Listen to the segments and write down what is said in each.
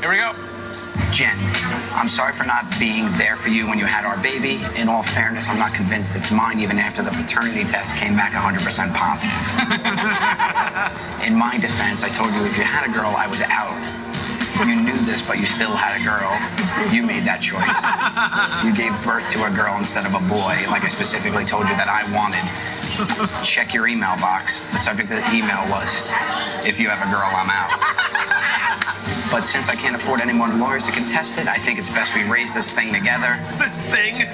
Here we go. Jen, I'm sorry for not being there for you when you had our baby. In all fairness, I'm not convinced it's mine even after the paternity test came back 100% positive. In my defense, I told you if you had a girl, I was out. You knew this, but you still had a girl. You made that choice. You gave birth to a girl instead of a boy, like I specifically told you that I wanted. Check your email box. The subject of the email was, if you have a girl, I'm out. But since I can't afford any more lawyers to contest it, I think it's best we raise this thing together. This thing?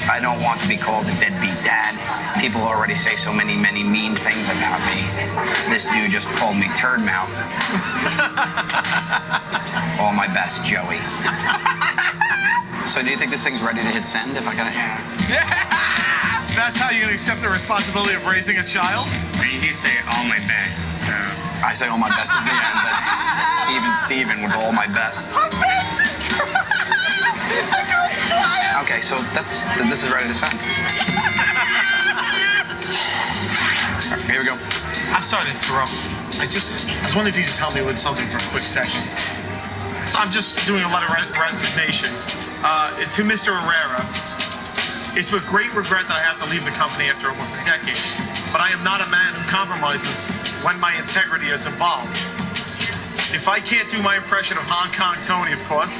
I don't want to be called a deadbeat dad. People already say so many mean things about me. This dude just called me turd mouth. All my best, Joey. So do you think this thing's ready to hit send if I gotta... That's how you accept the responsibility of raising a child? You say all my best, so... I say all my best at the end. That's even Steven with all my best. Okay, so this is ready to send. Here we go. I'm sorry to interrupt. I was wondering if you just help me with something for a quick second. So I'm just doing a letter of resignation. To Mr. Herrera, it's with great regret that I have to leave the company after almost a decade. But I am not a man who compromises when my integrity is involved. If I can't do my impression of Hong Kong Tony, of course,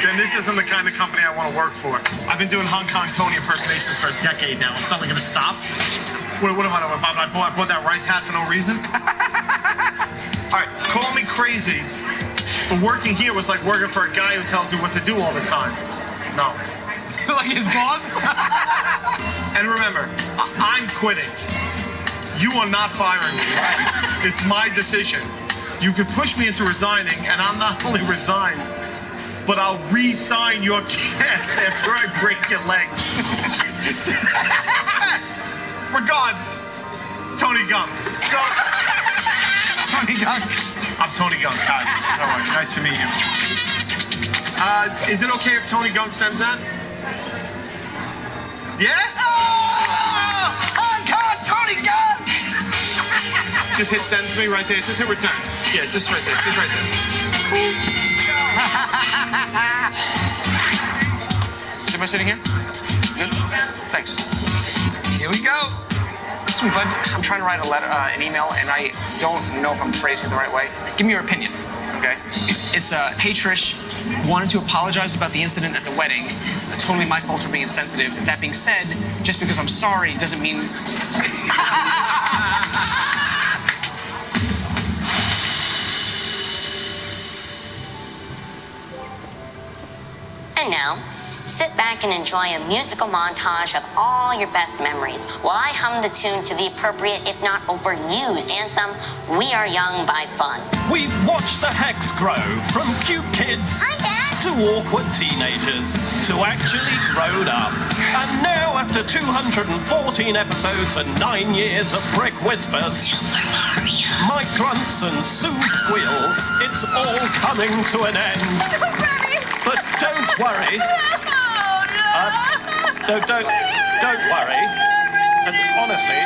then this isn't the kind of company I want to work for. I've been doing Hong Kong Tony impersonations for a decade now. I'm suddenly going to stop? What am I doing? I bought that rice hat for no reason? All right, call me crazy, but working here was like working for a guy who tells me what to do all the time. No. Like his boss? And remember, I'm quitting. You are not firing me, right? It's my decision. You could push me into resigning, and I'll not only resign, but I'll re-sign your cast after I break your legs. Regards, Tony Gunk. Tony Gunk. I'm Tony Gunk. Hi. All right, nice to meet you. Is it okay if Tony Gunk sends that? Yeah? Oh! Hong Kong Tony Gunk! Just hit send to me right there. Just hit return. Yeah, it's just right there. Just right there. Am I sitting here? Good. Thanks. Here we go. Listen, bud, I'm trying to write an email, and I don't know if I'm phrasing it the right way. Give me your opinion, okay? It's hey Trish, wanted to apologize about the incident at the wedding. Totally my fault for being insensitive. That being said, just because I'm sorry doesn't mean... And now, sit back and enjoy a musical montage of all your best memories while I hum the tune to the appropriate, if not overused, anthem, We Are Young by Fun. We've watched the Hex grow from cute kids to awkward teenagers to actually grown up. And now, after 214 episodes and 9 years of Brick Whispers, Mike grunts and Sue squeals, it's all coming to an end. But don't worry. Don't worry. And honestly,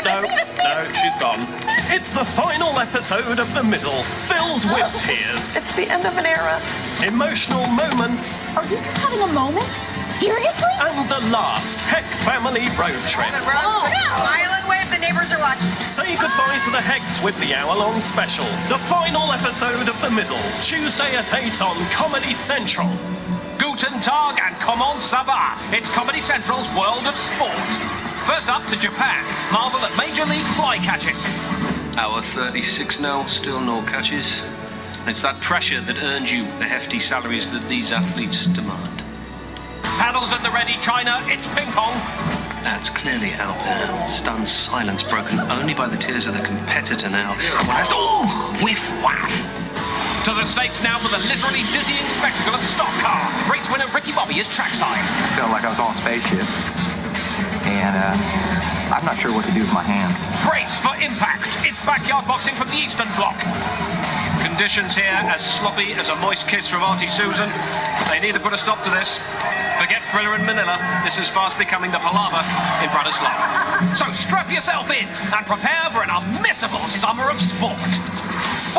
no, she's gone. It's the final episode of The Middle, filled with tears. It's the end of an era. Emotional moments. Are you having a moment? Seriously? And the last Heck family road trip. Smile and wave, the neighbors are watching. Say goodbye to the Hex with the hour-long special. The final episode of The Middle, Tuesday at 8 on Comedy Central. Guten Tag and Comment ça va? It's Comedy Central's World of Sport. First up to Japan, marvel at Major League fly catching. Hour 36 now, still no catches. It's that pressure that earns you the hefty salaries that these athletes demand. Paddles at the ready, China, it's ping pong. That's clearly out there. Stunned silence broken only by the tears of the competitor now. Oh, whiff whack. To the stakes now for the literally dizzying spectacle of stock car. Race winner Ricky Bobby is trackside. I felt like I was on a spaceship. And I'm not sure what to do with my hands. Brace for impact. It's backyard boxing from the Eastern Bloc. Conditions here as sloppy as a moist kiss from Auntie Susan. They need to put a stop to this. Forget Thriller in Manila. This is fast becoming the palaver in Bratislava. So strap yourself in and prepare for an unmissable summer of sport.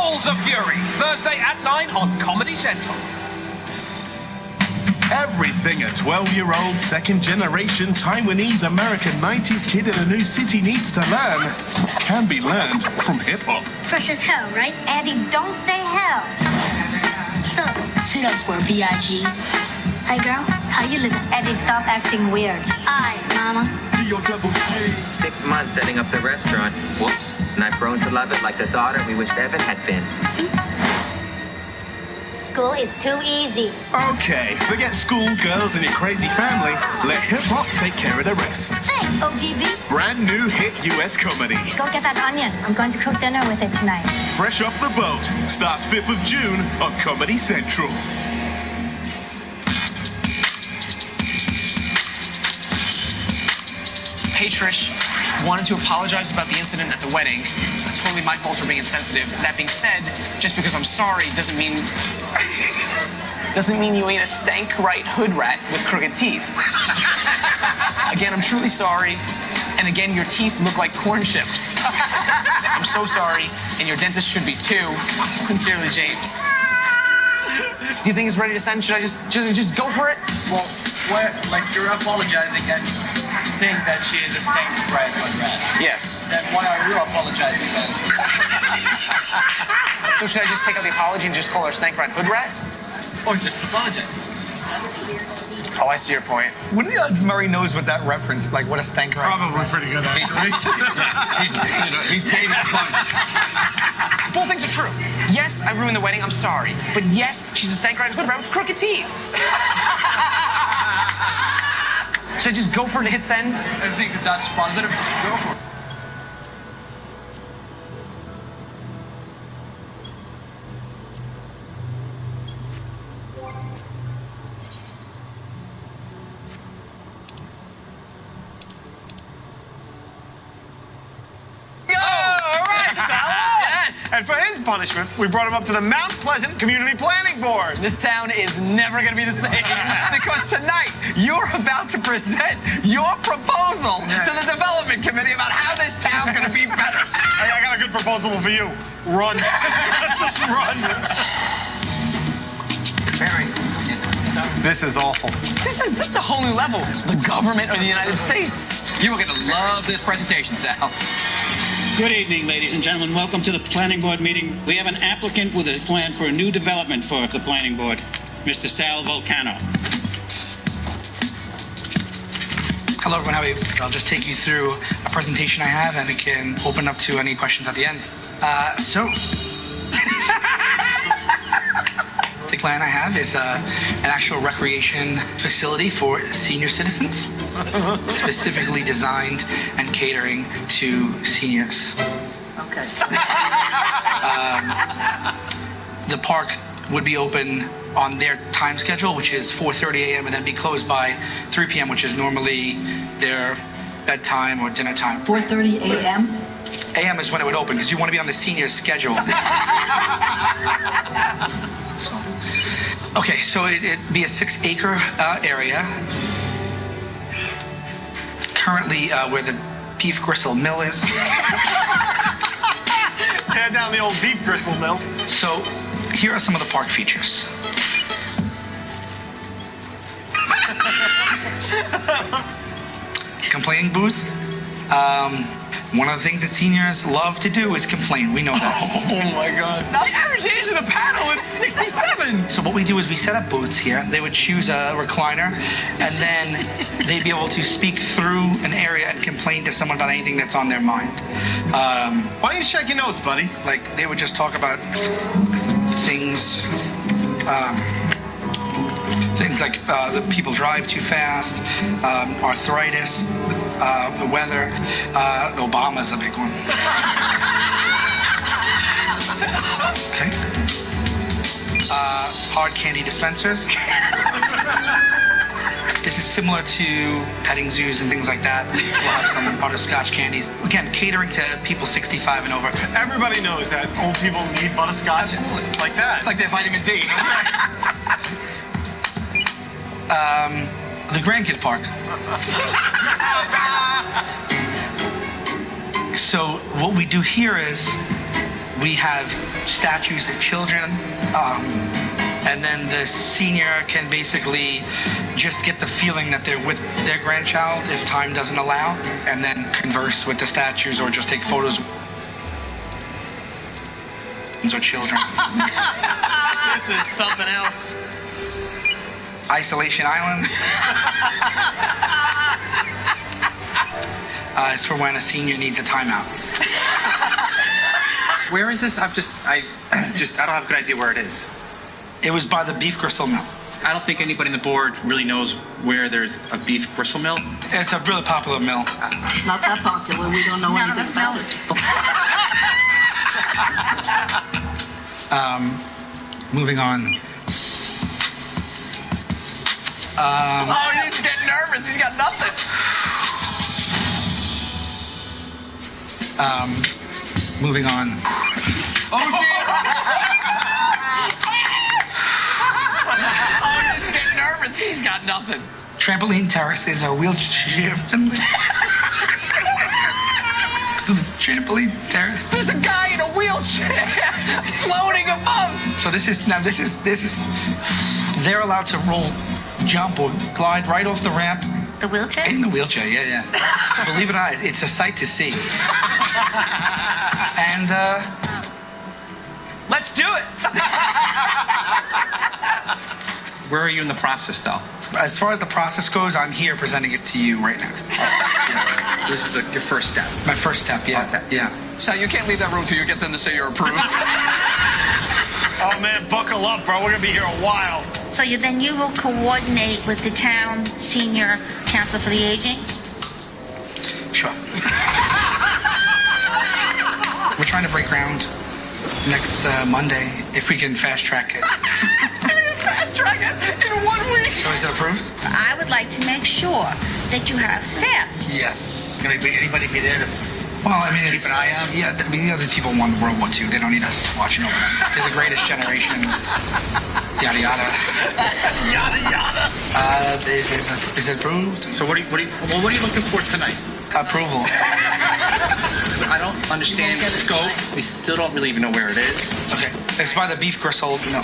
Balls of Fury, Thursday at 9 on Comedy Central. Everything a 12-year-old, second-generation Taiwanese American 90s kid in a new city needs to learn can be learned from hip-hop. Fresh as hell, right? Eddie, don't say hell. So, sit-ups were B.I.G. Hey, girl, how you living? Eddie, stop acting weird. Aye, mama. 6 months setting up the restaurant. Whoops. And I've grown to love it like the daughter we wished Evan had been. School is too easy. Okay, forget school, girls, and your crazy family. Let hip-hop take care of the rest. Thanks, OGB. Brand new hit U.S. comedy. Go get that onion. I'm going to cook dinner with it tonight. Fresh off the boat. Starts 5th of June on Comedy Central. Hey, Trish. Wanted to apologize about the incident at the wedding. It's totally my fault for being insensitive. That being said, just because I'm sorry doesn't mean you ain't a stank right hood rat with crooked teeth. Again, I'm truly sorry. And again, your teeth look like corn chips. I'm so sorry, and your dentist should be too. Sincerely, James. Do you think it's ready to send? Should I just go for it? Well, like you're apologizing and saying that she is a stank right hood rat. Yes. Then why are you apologizing then? So should I just take out the apology and just call her stank right hood rat? Or just apologize? Oh, I see your point. What are the odds Murray knows what that reference, like what a stank right? Probably pretty good, actually. He's David Punch. Both things are true. Yes, I ruined the wedding. I'm sorry. But yes, she's a stank right hood rat with crooked teeth. Should I just go for it and hit send? I think that's positive. Go for it. And for his punishment, we brought him up to the Mount Pleasant Community Planning Board. This town is never going to be the same. Because tonight, you're about to present your proposal to the development committee about how this town's going to be better. Hey, I got a good proposal for you. Run. Let's just run. Barry. This is awful. This is a whole new level. The government of the United States. You are going to love this presentation, Sal. Good evening, ladies and gentlemen. Welcome to the planning board meeting. We have an applicant with a plan for a new development for the planning board, Mr. Sal Vulcano. Hello, everyone. How are you? I'll just take you through a presentation I have, and it can open up to any questions at the end. The plan I have is an actual recreation facility for senior citizens, specifically designed and catering to seniors. Okay. The park would be open on their time schedule, which is 4:30 a.m. and then be closed by 3 p.m., which is normally their bedtime or dinner time. 4:30 a.m.? AM is when it would open, because you want to be on the senior schedule. So it'd be a 6-acre area. Currently, where the beef gristle mill is. Tear down the old beef gristle mill. So here are some of the park features. Complaining booth. One of the things that seniors love to do is complain. We know that. Oh my God. Now the average age of the panel is 67. So what we do is we set up booths here. They would choose a recliner, and then they'd be able to speak through an area and complain to someone about anything that's on their mind. Why don't you check your notes, buddy? Like, they would just talk about things, things like the people drive too fast, arthritis, the weather. Obama's a big one. Okay. Hard candy dispensers. This is similar to petting zoos and things like that. We'll have some butterscotch candies. Again, catering to people 65 and over. Everybody knows that old people need butterscotch. Like that. It's like their vitamin D. The grandkid park. So what we do here is we have statues of children, and then the senior can basically just get the feeling that they're with their grandchild if time doesn't allow, and then converse with the statues or just take photos or children. This is something else. Isolation Island. It's for when a senior needs a timeout. Where is this? I don't have a good idea where it is. It was by the beef gristle mill. I don't think anybody on the board really knows where there's a beef gristle mill. It's a really popular mill. Not that popular. We don't know anything about it. Moving on. Oh, he's getting nervous. He's got nothing. Moving on. Oh, dear. Oh, he's getting nervous. He's got nothing. Trampoline terrace is a wheelchair. Trampoline terrace. There's a guy in a wheelchair floating above. So this is they're allowed to roll, jump, or glide right off the ramp. The wheelchair? In the wheelchair, yeah. Believe it or not, it's a sight to see. And let's do it. Where are you in the process, though? As far as the process goes, I'm here presenting it to you right now. This is your first step. My first step, yeah. Okay. Yeah. So you can't leave that room till you get them to say you're approved. Oh man, buckle up, bro. We're gonna be here a while. So then you will coordinate with the town senior council for the aging? Sure. We're trying to break ground next Monday, if we can fast track it. Fast track it in 1 week. So is it approved? I would like to make sure that you have staff. Yes. Can anybody be there to Well, I mean, keep an eye out? Yeah, I mean, the other people won World War II. They don't need us watching over them. They're the greatest generation. Yada yada. Yada yada. Is it approved? So what are you looking for tonight? Approval. I don't understand the scope. We still don't really even know where it is. Okay. It's by the beef gristle. No.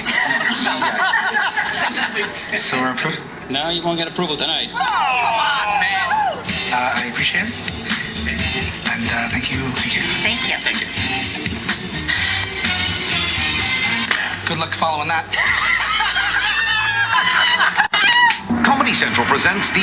So we're approved? No, you won't get approval tonight. Oh, come on, man. I appreciate it. And thank you. Thank you. Thank you. Good luck following that. Comedy Central presents the